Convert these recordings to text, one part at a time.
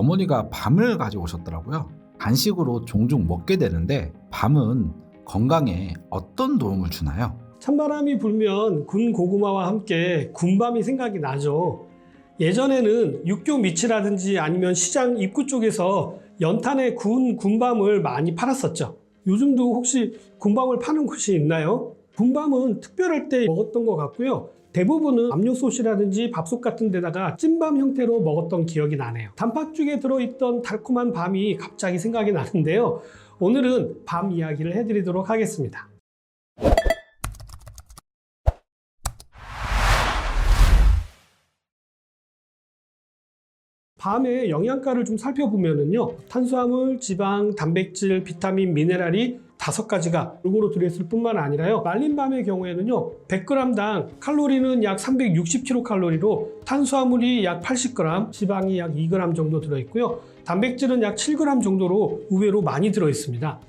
어머니가 밤을 가져오셨더라고요. 간식으로 종종 먹게 되는데 밤은 건강에 어떤 도움을 주나요? 찬바람이 불면 군 고구마와 함께 군밤이 생각이 나죠. 예전에는 육교 밑이라든지 아니면 시장 입구 쪽에서 연탄에 구운 군밤을 많이 팔았었죠. 요즘도 혹시 군밤을 파는 곳이 있나요? 군밤은 특별할 때 먹었던 것 같고요. 대부분은 압력솥이라든지 밥솥 같은 데다가 찐밤 형태로 먹었던 기억이 나네요. 단팥죽에 들어있던 달콤한 밤이 갑자기 생각이 나는데요. 오늘은 밤 이야기를 해드리도록 하겠습니다. 밤의 영양가를 좀 살펴보면요. 탄수화물, 지방, 단백질, 비타민, 미네랄이 5가지가 골고루 들어있을 뿐만 아니라요. 말린 밤의 경우에는요. 100g당 칼로리는 약 360kcal로 탄수화물이 약 80g, 지방이 약 2g 정도 들어있고요. 단백질은 약 7g 정도로 의외로 많이 들어있습니다.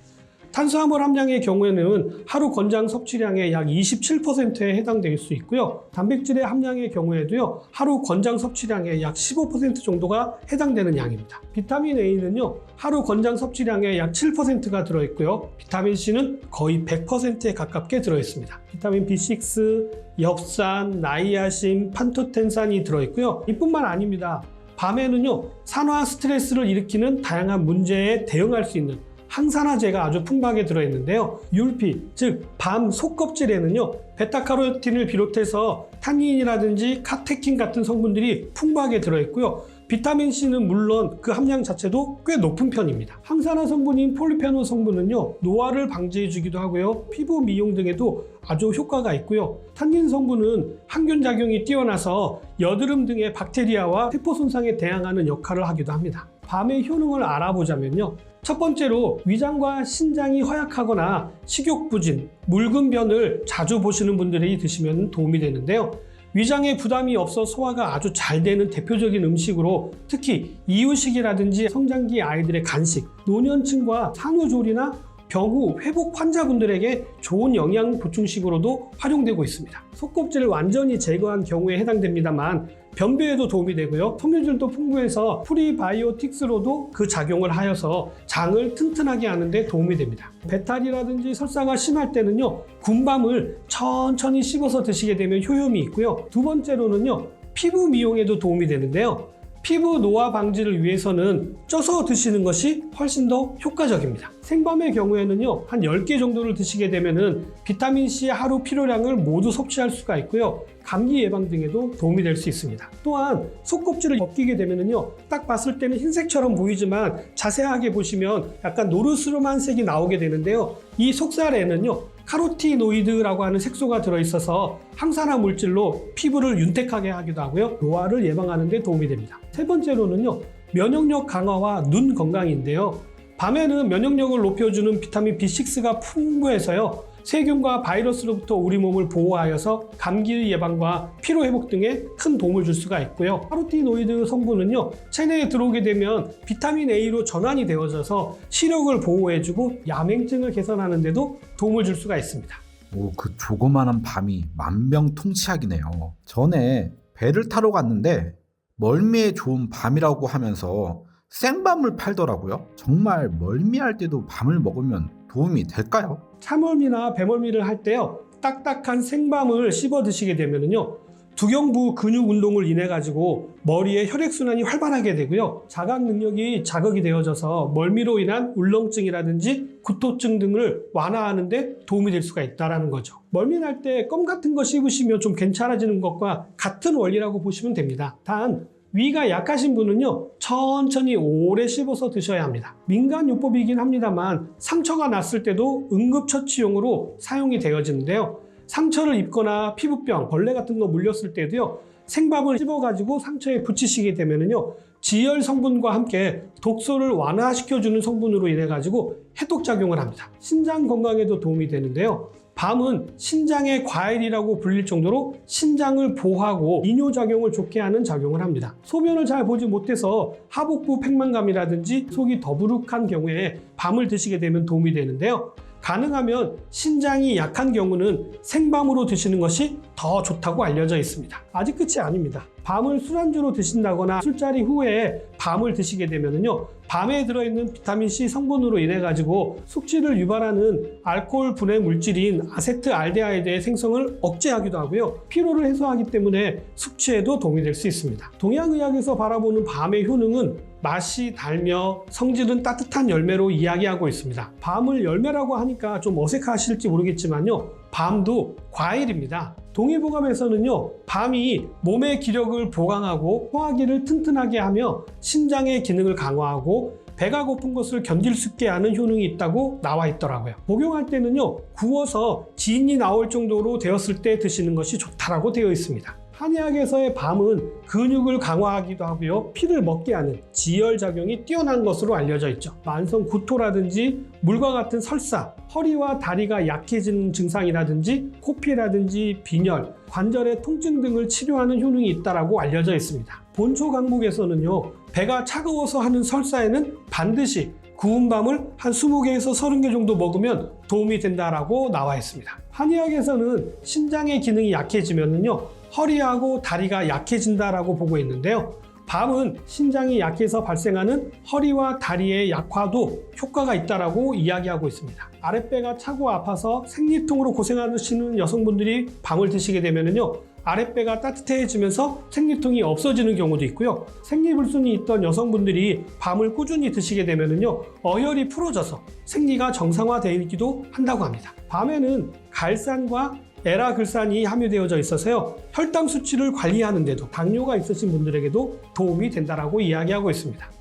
탄수화물 함량의 경우에는 하루 권장 섭취량의 약 27%에 해당될 수 있고요. 단백질의 함량의 경우에도요. 하루 권장 섭취량의 약 15% 정도가 해당되는 양입니다. 비타민 A는요. 하루 권장 섭취량의 약 7%가 들어있고요. 비타민 C는 거의 100%에 가깝게 들어있습니다. 비타민 B6, 엽산, 나이아신, 판토텐산이 들어있고요. 이뿐만 아닙니다. 밤에는요. 산화 스트레스를 일으키는 다양한 문제에 대응할 수 있는 항산화제가 아주 풍부하게 들어있는데요. 율피, 즉 밤 속껍질에는요. 베타카로틴을 비롯해서 탄닌이라든지 카테킨 같은 성분들이 풍부하게 들어있고요. 비타민C는 물론 그 함량 자체도 꽤 높은 편입니다. 항산화 성분인 폴리페놀 성분은요. 노화를 방지해주기도 하고요. 피부 미용 등에도 아주 효과가 있고요. 탄닌 성분은 항균 작용이 뛰어나서 여드름 등의 박테리아와 세포 손상에 대항하는 역할을 하기도 합니다. 밤의 효능을 알아보자면요. 첫 번째로 위장과 신장이 허약하거나 식욕부진, 묽은 변을 자주 보시는 분들이 드시면 도움이 되는데요. 위장에 부담이 없어 소화가 아주 잘 되는 대표적인 음식으로 특히 이유식이라든지 성장기 아이들의 간식, 노년층과 산후조리나 병후 회복 환자분들에게 좋은 영양 보충식으로도 활용되고 있습니다. 속껍질을 완전히 제거한 경우에 해당됩니다만 변비에도 도움이 되고요. 섬유질도 풍부해서 프리바이오틱스로도 그 작용을 하여서 장을 튼튼하게 하는 데 도움이 됩니다. 배탈이라든지 설사가 심할 때는요. 군밤을 천천히 씹어서 드시게 되면 효용이 있고요. 두 번째로는요. 피부 미용에도 도움이 되는데요. 피부 노화 방지를 위해서는 쪄서 드시는 것이 훨씬 더 효과적입니다. 생밤의 경우에는요, 한 10개 정도를 드시게 되면은 비타민C 하루 필요량을 모두 섭취할 수가 있고요. 감기 예방 등에도 도움이 될 수 있습니다. 또한 속껍질을 벗기게 되면은요, 딱 봤을 때는 흰색처럼 보이지만 자세하게 보시면 약간 노르스름한 색이 나오게 되는데요. 이 속살에는요, 카로티노이드라고 하는 색소가 들어있어서 항산화 물질로 피부를 윤택하게 하기도 하고요. 노화를 예방하는 데 도움이 됩니다. 세 번째로는요. 면역력 강화와 눈 건강인데요. 밤에는 면역력을 높여주는 비타민 B6가 풍부해서요. 세균과 바이러스로부터 우리 몸을 보호하여서 감기 예방과 피로 회복 등에 큰 도움을 줄 수가 있고요. 카로티노이드 성분은요. 체내에 들어오게 되면 비타민 A로 전환이 되어져서 시력을 보호해주고 야맹증을 개선하는 데도 도움을 줄 수가 있습니다. 오, 그 조그만한 밤이 만병통치약이네요. 전에 배를 타러 갔는데 멀미에 좋은 밤이라고 하면서 생밤을 팔더라고요. 정말 멀미할 때도 밤을 먹으면 도움이 될까요? 차멀미나 배멀미를 할 때요. 딱딱한 생밤을 씹어 드시게 되면요. 두경부 근육 운동을 인해 가지고 머리의 혈액순환이 활발하게 되고요. 자각 능력이 자극이 되어져서 멀미로 인한 울렁증이라든지 구토증 등을 완화하는 데 도움이 될 수가 있다는 거죠. 멀미 날 때 껌 같은 거 씹으시면 좀 괜찮아지는 것과 같은 원리라고 보시면 됩니다. 단 위가 약하신 분은요. 천천히 오래 씹어서 드셔야 합니다. 민간요법이긴 합니다만 상처가 났을 때도 응급처치용으로 사용이 되어지는데요. 상처를 입거나 피부병, 벌레 같은 거 물렸을 때도요. 생밤을 씹어가지고 상처에 붙이시게 되면요. 지열 성분과 함께 독소를 완화시켜주는 성분으로 인해가지고 해독작용을 합니다. 신장 건강에도 도움이 되는데요. 밤은 신장의 과일이라고 불릴 정도로 신장을 보호하고 이뇨작용을 좋게 하는 작용을 합니다. 소변을 잘 보지 못해서 하복부 팽만감이라든지 속이 더부룩한 경우에 밤을 드시게 되면 도움이 되는데요. 가능하면 신장이 약한 경우는 생밤으로 드시는 것이 더 좋다고 알려져 있습니다. 아직 끝이 아닙니다. 밤을 술안주로 드신다거나 술자리 후에 밤을 드시게 되면요, 밤에 들어있는 비타민C 성분으로 인해 가지고 숙취를 유발하는 알코올 분해 물질인 아세트알데하이드의 생성을 억제하기도 하고요, 피로를 해소하기 때문에 숙취에도 도움이 될 수 있습니다. 동양의학에서 바라보는 밤의 효능은 맛이 달며 성질은 따뜻한 열매로 이야기하고 있습니다. 밤을 열매라고 하니까 좀 어색하실지 모르겠지만요, 밤도 과일입니다. 동의보감에서는요, 밤이 몸의 기력을 보강하고 소화기를 튼튼하게 하며 신장의 기능을 강화하고 배가 고픈 것을 견딜 수 있게 하는 효능이 있다고 나와 있더라고요. 복용할 때는요, 구워서 진이 나올 정도로 되었을 때 드시는 것이 좋다라고 되어 있습니다. 한의학에서의 밤은 근육을 강화하기도 하고요, 피를 먹게 하는 지혈작용이 뛰어난 것으로 알려져 있죠. 만성 구토라든지 물과 같은 설사, 허리와 다리가 약해지는 증상이라든지 코피라든지 빈혈, 관절의 통증 등을 치료하는 효능이 있다고 알려져 있습니다. 본초 강목에서는요, 배가 차가워서 하는 설사에는 반드시 구운 밤을 한 20개에서 30개 정도 먹으면 도움이 된다라고 나와 있습니다. 한의학에서는 신장의 기능이 약해지면요, 허리하고 다리가 약해진다라고 보고 있는데요, 밤은 신장이 약해서 발생하는 허리와 다리의 약화도 효과가 있다라고 이야기하고 있습니다. 아랫배가 차고 아파서 생리통으로 고생하시는 여성분들이 밤을 드시게 되면요, 아랫배가 따뜻해지면서 생리통이 없어지는 경우도 있고요, 생리불순이 있던 여성분들이 밤을 꾸준히 드시게 되면요, 어혈이 풀어져서 생리가 정상화되기도 한다고 합니다. 밤에는 갈산과 에라글산이 함유되어져 있어서요, 혈당 수치를 관리하는 데도, 당뇨가 있으신 분들에게도 도움이 된다라고 이야기하고 있습니다.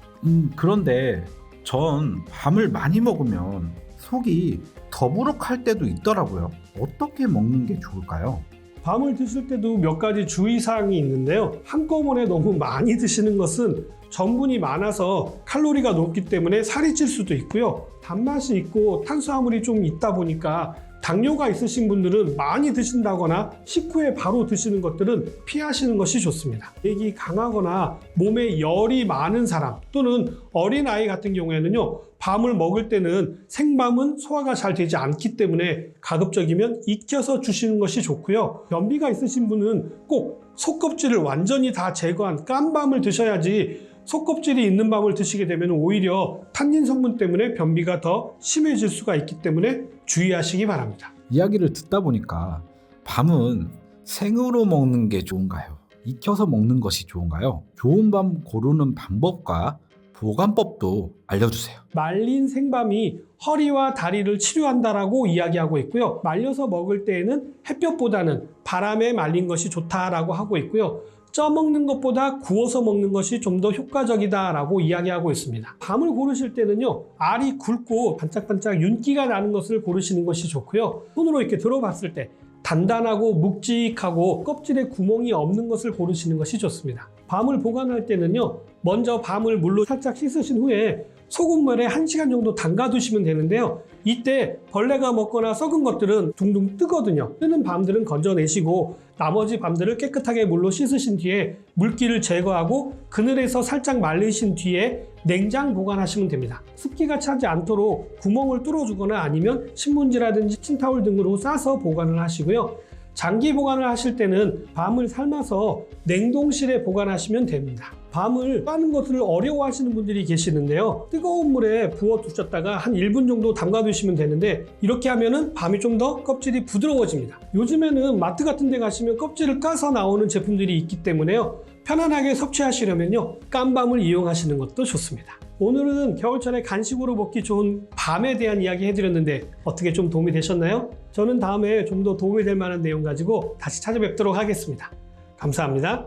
그런데 전 밤을 많이 먹으면 속이 더부룩할 때도 있더라고요. 어떻게 먹는 게 좋을까요? 밤을 드실 때도 몇 가지 주의사항이 있는데요, 한꺼번에 너무 많이 드시는 것은 전분이 많아서 칼로리가 높기 때문에 살이 찔 수도 있고요, 단맛이 있고 탄수화물이 좀 있다 보니까 당뇨가 있으신 분들은 많이 드신다거나 식후에 바로 드시는 것들은 피하시는 것이 좋습니다. 액이 강하거나 몸에 열이 많은 사람 또는 어린아이 같은 경우에는요, 밤을 먹을 때는 생밤은 소화가 잘 되지 않기 때문에 가급적이면 익혀서 주시는 것이 좋고요, 변비가 있으신 분은 꼭 속껍질을 완전히 다 제거한 깐 밤을 드셔야지, 속껍질이 있는 밤을 드시게 되면 오히려 탄닌 성분 때문에 변비가 더 심해질 수가 있기 때문에 주의하시기 바랍니다. 이야기를 듣다 보니까 밤은 생으로 먹는 게 좋은가요? 익혀서 먹는 것이 좋은가요? 좋은 밤 고르는 방법과 보관법도 알려주세요. 말린 생밤이 허리와 다리를 치료한다라고 이야기하고 있고요, 말려서 먹을 때에는 햇볕보다는 바람에 말린 것이 좋다라고 하고 있고요, 쪄 먹는 것보다 구워서 먹는 것이 좀 더 효과적이다라고 이야기하고 있습니다. 밤을 고르실 때는요, 알이 굵고 반짝반짝 윤기가 나는 것을 고르시는 것이 좋고요, 손으로 이렇게 들어봤을 때 단단하고 묵직하고 껍질에 구멍이 없는 것을 고르시는 것이 좋습니다. 밤을 보관할 때는요, 먼저 밤을 물로 살짝 씻으신 후에 소금물에 1시간 정도 담가 두시면 되는데요, 이때 벌레가 먹거나 썩은 것들은 둥둥 뜨거든요. 뜨는 밤들은 건져내시고 나머지 밤들을 깨끗하게 물로 씻으신 뒤에 물기를 제거하고 그늘에서 살짝 말리신 뒤에 냉장 보관하시면 됩니다. 습기가 차지 않도록 구멍을 뚫어주거나 아니면 신문지라든지 틴타올 등으로 싸서 보관을 하시고요, 장기 보관을 하실 때는 밤을 삶아서 냉동실에 보관하시면 됩니다. 밤을 빠는 것을 어려워하시는 분들이 계시는데요, 뜨거운 물에 부어 두셨다가 한 1분 정도 담가 두시면 되는데, 이렇게 하면은 밤이 좀 더 껍질이 부드러워집니다. 요즘에는 마트 같은 데 가시면 껍질을 까서 나오는 제품들이 있기 때문에요, 편안하게 섭취하시려면요, 깐 밤을 이용하시는 것도 좋습니다. 오늘은 겨울철에 간식으로 먹기 좋은 밤에 대한 이야기 해드렸는데 어떻게 좀 도움이 되셨나요? 저는 다음에 좀 더 도움이 될 만한 내용 가지고 다시 찾아뵙도록 하겠습니다. 감사합니다.